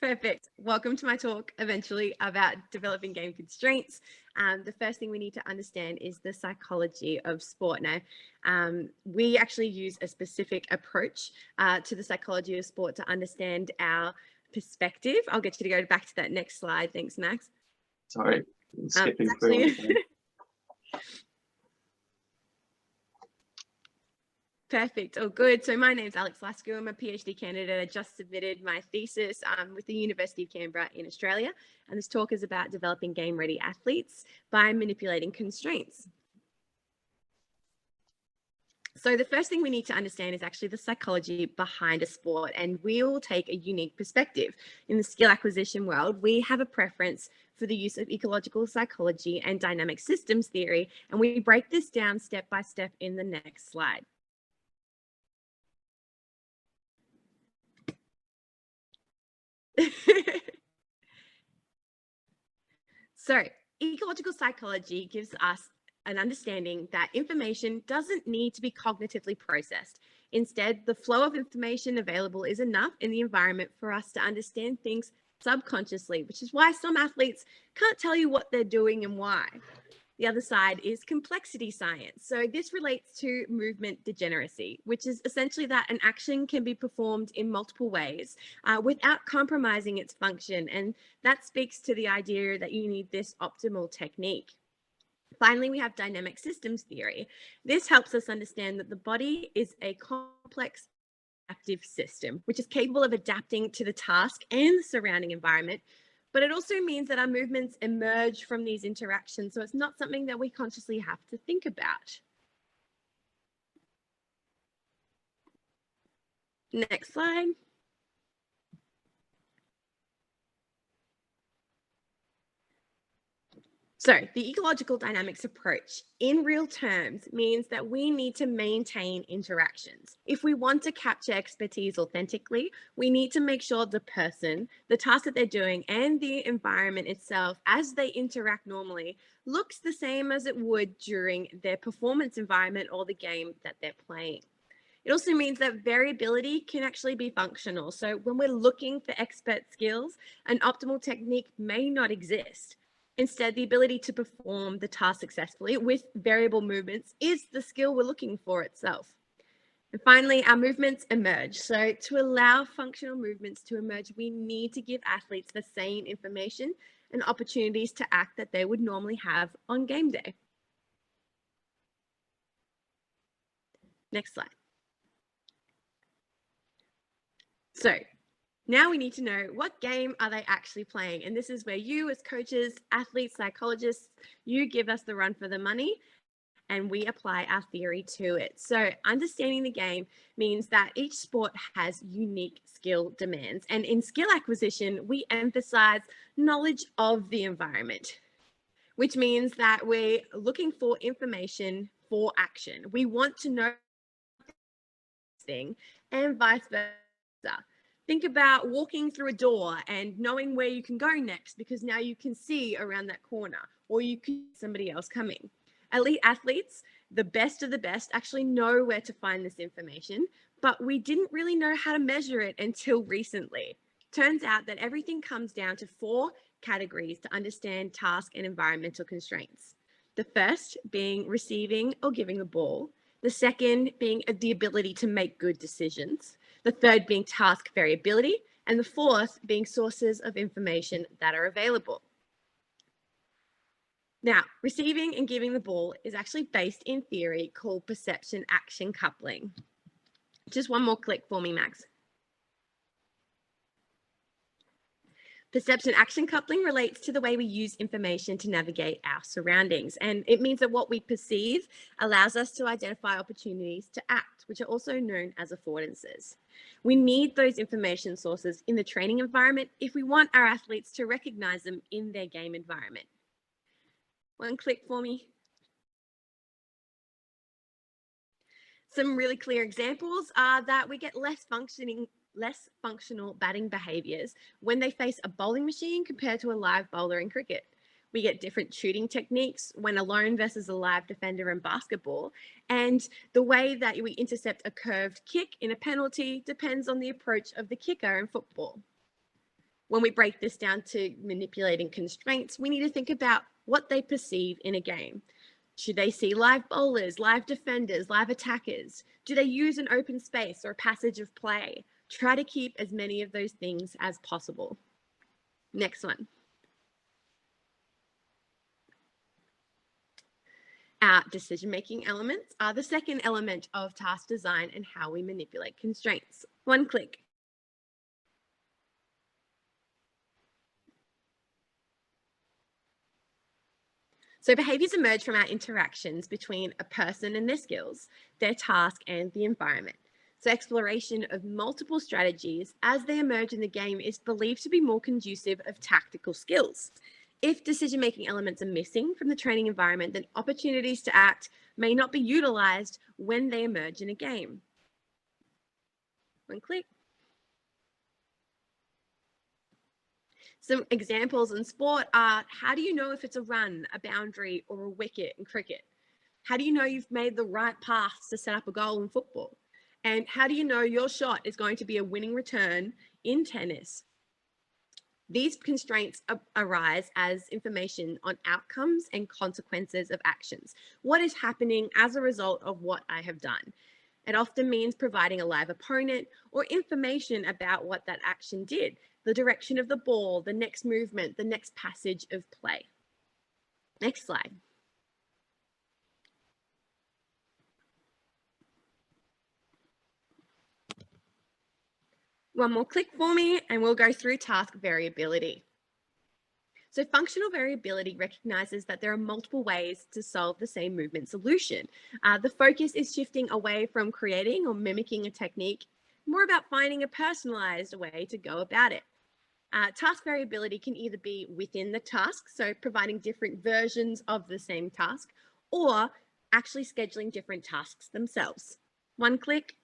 Perfect. Welcome to my talk eventually about developing game constraints. The first thing we need to understand is the psychology of sport. Now, we actually use a specific approach to the psychology of sport to understand our perspective. I'll get you to go back to that next slide. Thanks, Max. Sorry, skipping through. Perfect. Oh, good. So my name's Lascu. I'm a PhD candidate. I just submitted my thesis with the University of Canberra in Australia. And this talk is about developing game-ready athletes by manipulating constraints. So the first thing we need to understand is actually the psychology behind a sport, and we'll take a unique perspective. In the skill acquisition world, we have a preference for the use of ecological psychology and dynamic systems theory, and we break this down step by step in the next slide. So ecological psychology gives us an understanding that information doesn't need to be cognitively processed. Instead, the flow of information available is enough in the environment for us to understand things subconsciously, which is why some athletes can't tell you what they're doing and why. The other side is complexity science. So this relates to movement degeneracy, which is essentially that an action can be performed in multiple ways without compromising its function. And that speaks to the idea that you need this optimal technique. Finally, we have dynamic systems theory. This helps us understand that the body is a complex adaptive system, which is capable of adapting to the task and the surrounding environment. But it also means that our movements emerge from these interactions. So it's not something that we consciously have to think about. Next slide. So the ecological dynamics approach in real terms means that we need to maintain interactions. If we want to capture expertise authentically, we need to make sure the person, the task that they're doing, and the environment itself as they interact normally looks the same as it would during their performance environment or the game that they're playing. It also means that variability can actually be functional. So when we're looking for expert skills, an optimal technique may not exist. Instead, the ability to perform the task successfully with variable movements is the skill we're looking for itself. And finally, our movements emerge. So to allow functional movements to emerge, we need to give athletes the same information and opportunities to act that they would normally have on game day. Next slide. So now we need to know what game are they actually playing. And this is where you as coaches, athletes, psychologists, you give us the run for the money and we apply our theory to it. So understanding the game means that each sport has unique skill demands. And in skill acquisition, we emphasize knowledge of the environment, which means that we're looking for information for action. We want to know thing and vice versa. Think about walking through a door and knowing where you can go next because now you can see around that corner or you can see somebody else coming. Elite athletes, the best of the best, actually know where to find this information, but we didn't really know how to measure it until recently. Turns out that everything comes down to 4 categories to understand task and environmental constraints. The first being receiving or giving the ball. The second being the ability to make good decisions. The third being task variability, and the fourth being sources of information that are available. Now, receiving and giving the ball is actually based in theory called perception-action coupling. Just one more click for me, Max. Perception-action coupling relates to the way we use information to navigate our surroundings. And it means that what we perceive allows us to identify opportunities to act, which are also known as affordances. We need those information sources in the training environment if we want our athletes to recognize them in their game environment. One click for me. Some really clear examples are that we get less functional batting behaviors when they face a bowling machine compared to a live bowler in cricket. We get different shooting techniques when alone versus a live defender in basketball. And the way that we intercept a curved kick in a penalty depends on the approach of the kicker in football. When we break this down to manipulating constraints, we need to think about what they perceive in a game. Should they see live bowlers, live defenders, live attackers? Do they use an open space or a passage of play? Try to keep as many of those things as possible. Next one. Our decision-making elements are the second element of task design and how we manipulate constraints. One click. So behaviors emerge from our interactions between a person and their skills, their task, and the environment. So exploration of multiple strategies as they emerge in the game is believed to be more conducive of tactical skills. If decision-making elements are missing from the training environment, then opportunities to act may not be utilized when they emerge in a game. One click. Some examples in sport are, how do you know if it's a run, a boundary, or a wicket in cricket? How do you know you've made the right pass to set up a goal in football? And how do you know your shot is going to be a winning return in tennis? These constraints arise as information on outcomes and consequences of actions. What is happening as a result of what I have done? It often means providing a live opponent or information about what that action did, the direction of the ball, the next movement, the next passage of play. Next slide. One more click for me and we'll go through task variability. So functional variability recognizes that there are multiple ways to solve the same movement solution. The focus is shifting away from creating or mimicking a technique, more about finding a personalized way to go about it. Task variability can either be within the task, so providing different versions of the same task, or actually scheduling different tasks themselves. One click.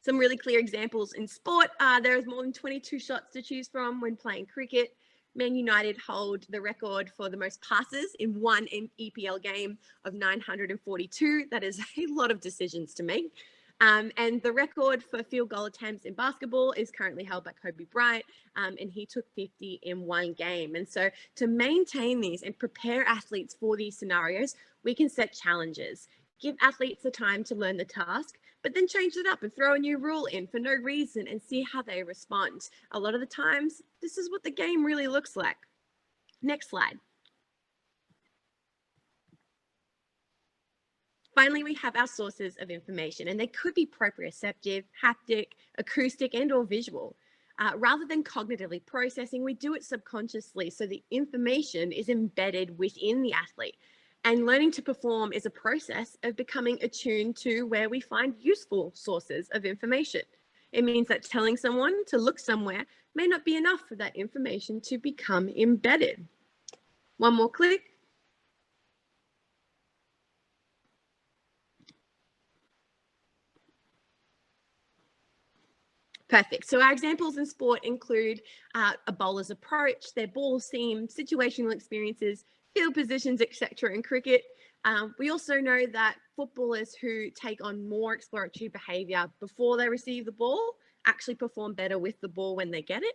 Some really clear examples in sport. There is more than 22 shots to choose from when playing cricket. Man United hold the record for the most passes in one EPL game of 942. That is a lot of decisions to make. And the record for field goal attempts in basketball is currently held by Kobe Bryant, and he took 50 in one game. And so to maintain these and prepare athletes for these scenarios, we can set challenges. Give athletes the time to learn the task, but then change it up and throw a new rule in for no reason and see how they respond. A lot of the times, this is what the game really looks like. Next slide. Finally, we have our sources of information, and they could be proprioceptive, haptic, acoustic, and or visual. Rather than cognitively processing, we do it subconsciously, so the information is embedded within the athlete. And learning to perform is a process of becoming attuned to where we find useful sources of information. It means that telling someone to look somewhere may not be enough for that information to become embedded. One more click. Perfect. So our examples in sport include a bowler's approach, their ball seam, situational experiences, field positions, etc. in cricket. We also know that footballers who take on more exploratory behaviour before they receive the ball actually perform better with the ball when they get it.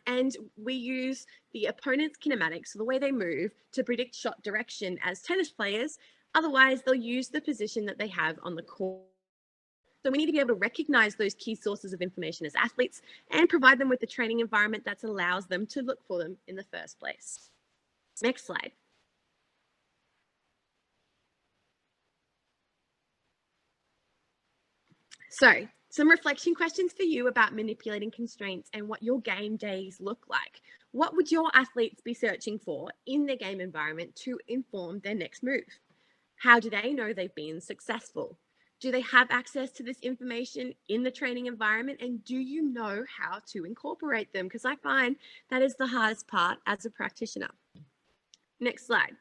And we use the opponent's kinematics, so the way they move, to predict shot direction as tennis players. Otherwise, they'll use the position that they have on the court. So we need to be able to recognize those key sources of information as athletes and provide them with the training environment that allows them to look for them in the first place. Next slide. So some reflection questions for you about manipulating constraints and what your game days look like. What would your athletes be searching for in their game environment to inform their next move? How do they know they've been successful? Do they have access to this information in the training environment? And do you know how to incorporate them? Because I find that is the hardest part as a practitioner. Next slide.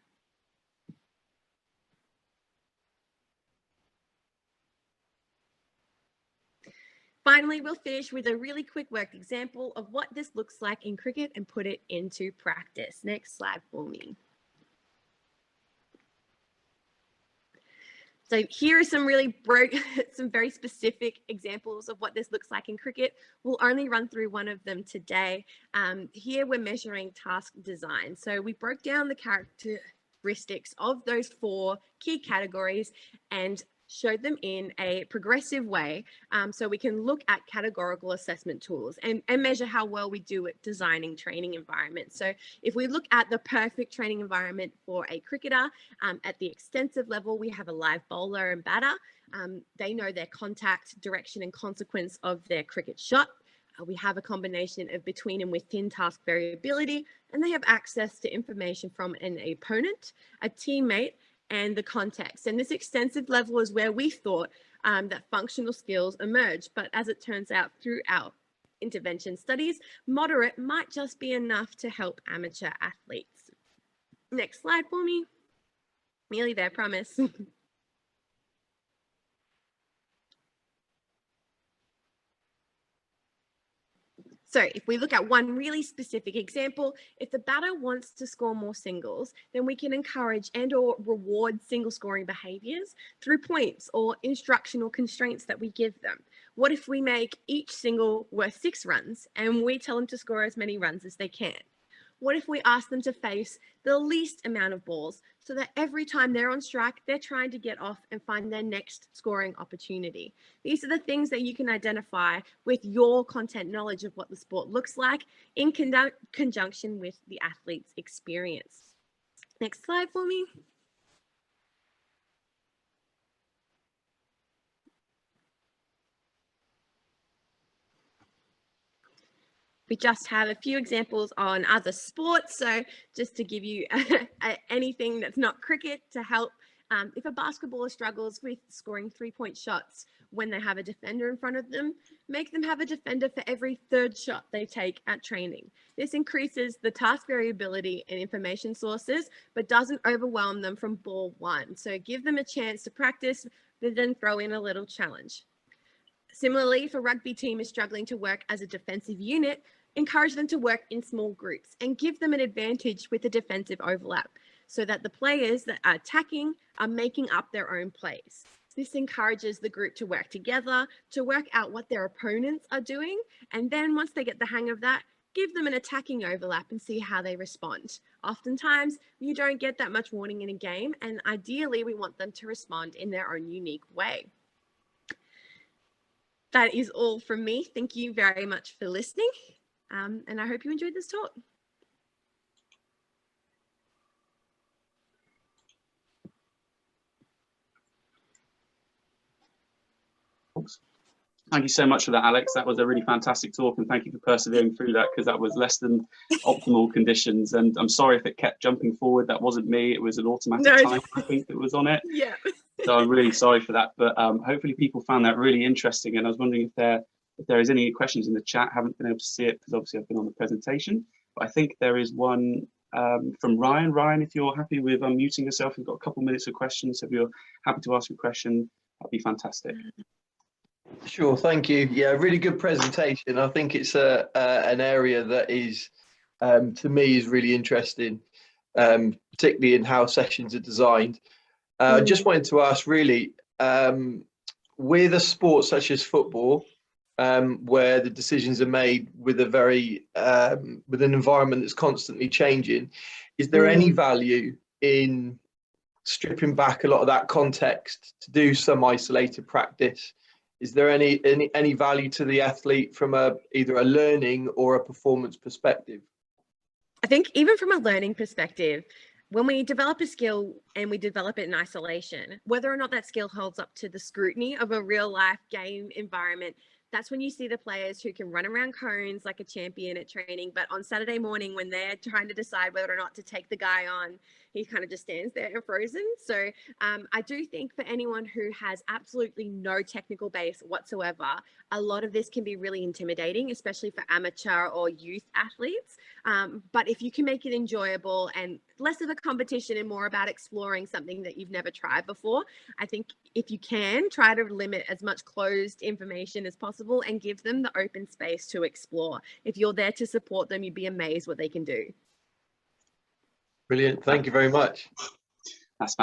Finally, we'll finish with a really quick worked example of what this looks like in cricket and put it into practice. Next slide for me. So here are some some very specific examples of what this looks like in cricket. We'll only run through one of them today. Here we're measuring task design. So we broke down the characteristics of those 4 key categories and showed them in a progressive way, so we can look at categorical assessment tools and measure how well we do at designing training environments. So if we look at the perfect training environment for a cricketer, at the extensive level, we have a live bowler and batter. They know their contact, direction and consequence of their cricket shot. We have a combination of between and within task variability, and they have access to information from an opponent, a teammate, and the context. And this extensive level is where we thought that functional skills emerge. But as it turns out through our intervention studies, moderate might just be enough to help amateur athletes. Next slide for me. Nearly there, promise. So if we look at one really specific example, if the batter wants to score more singles, then we can encourage and or reward single scoring behaviours through points or instructional constraints that we give them. What if we make each single worth 6 runs and we tell them to score as many runs as they can? What if we ask them to face the least amount of balls so that every time they're on strike, they're trying to get off and find their next scoring opportunity? These are the things that you can identify with your content knowledge of what the sport looks like in conjunction with the athlete's experience. Next slide for me. We just have a few examples on other sports. So just to give you anything that's not cricket to help, if a basketballer struggles with scoring 3-point shots when they have a defender in front of them, make them have a defender for every 3rd shot they take at training. This increases the task variability and information sources, but doesn't overwhelm them from ball 1. So give them a chance to practice, but then throw in a little challenge. Similarly, if a rugby team is struggling to work as a defensive unit, encourage them to work in small groups and give them an advantage with a defensive overlap so that the players that are attacking are making up their own plays. This encourages the group to work together, to work out what their opponents are doing, and then once they get the hang of that, give them an attacking overlap and see how they respond. Oftentimes, you don't get that much warning in a game, and ideally, we want them to respond in their own unique way. That is all from me. Thank you very much for listening, and I hope you enjoyed this talk. Thank you so much for that, Alex. That was a really fantastic talk, and thank you for persevering through that, because that was less than optimal conditions. And I'm sorry if it kept jumping forward. That wasn't me. It was an automatic time, I think, that was on it. Yeah. So I'm really sorry for that. But hopefully people found that really interesting. And I was wondering if there is any questions in the chat. Haven't been able to see it because obviously I've been on the presentation. But I think there is one from Ryan. Ryan, if you're happy with unmuting yourself, we've got a couple minutes of questions. So if you're happy to ask a question, that'd be fantastic. Sure, thank you. Yeah, really good presentation. I think it's an area that is, to me, is really interesting, particularly in how sessions are designed. I just wanted to ask, really, with a sport such as football, where the decisions are made with with an environment that's constantly changing, is there any value in stripping back a lot of that context to do some isolated practice? Is there any value to the athlete from either a learning or a performance perspective? I think even from a learning perspective, when we develop a skill and we develop it in isolation, whether or not that skill holds up to the scrutiny of a real life game environment, that's when you see the players who can run around cones like a champion at training, but on Saturday morning when they're trying to decide whether or not to take the guy on, he kind of just stands there and frozen. So I do think for anyone who has absolutely no technical base whatsoever, a lot of this can be really intimidating, especially for amateur or youth athletes. But if you can make it enjoyable and less of a competition and more about exploring something that you've never tried before, I think if you can, try to limit as much closed information as possible and give them the open space to explore. If you're there to support them, you'd be amazed what they can do. Brilliant. Thank you very much.